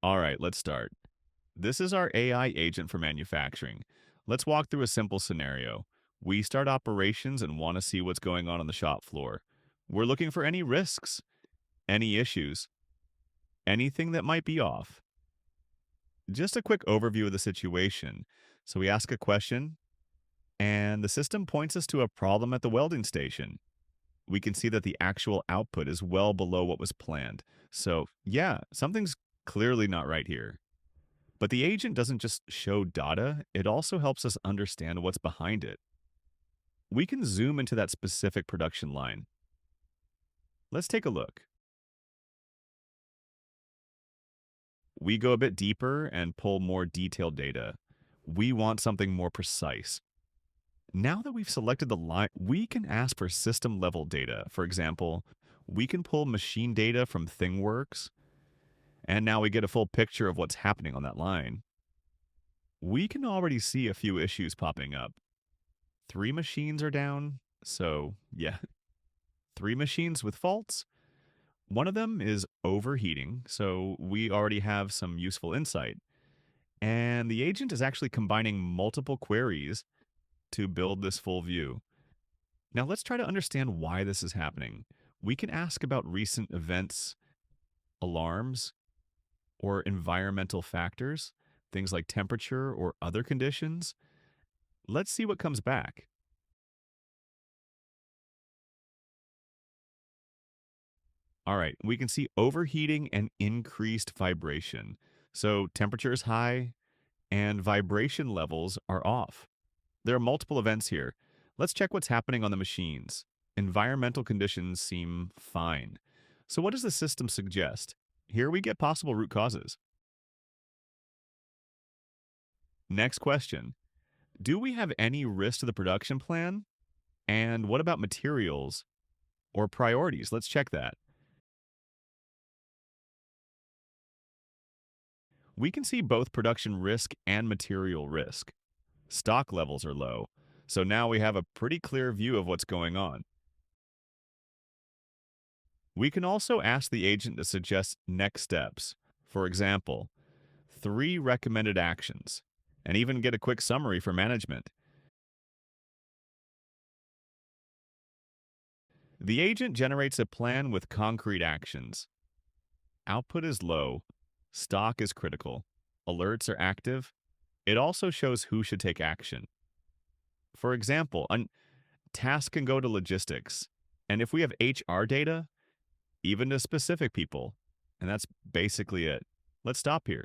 All right, let's start. This is our AI agent for manufacturing. Let's walk through a simple scenario. We start operations and want to see what's going on the shop floor. We're looking for any risks, any issues, anything that might be off. Just a quick overview of the situation. So we ask a question, and the system points us to a problem at the welding station. We can see that the actual output is well below what was planned. So, yeah, something's clearly not right here. But the agent doesn't just show data, it also helps us understand what's behind it. We can zoom into that specific production line. Let's take a look. We go a bit deeper and pull more detailed data. We want something more precise. Now that we've selected the line, we can ask for system level data. For example, we can pull machine data from ThingWorks, and now we get a full picture of what's happening on that line. We can already see a few issues popping up. Three machines are down, so yeah, three machines with faults. One of them is overheating, so we already have some useful insight. And the agent is actually combining multiple queries to build this full view. Now let's try to understand why this is happening. We can ask about recent events, alarms, or environmental factors, things like temperature or other conditions. Let's see what comes back. All right, we can see overheating and increased vibration. So temperature is high and vibration levels are off. There are multiple events here. Let's check what's happening on the machines. Environmental conditions seem fine. So what does the system suggest? Here we get possible root causes. Next question. Do we have any risk to the production plan? And what about materials or priorities? Let's check that. We can see both production risk and material risk. Stock levels are low, so now we have a pretty clear view of what's going on. We can also ask the agent to suggest next steps. For example, three recommended actions, and even get a quick summary for management. The agent generates a plan with concrete actions. Output is low, stock is critical, alerts are active. It also shows who should take action. For example, a task can go to logistics, and if we have HR data, even to specific people. And that's basically it. Let's stop here.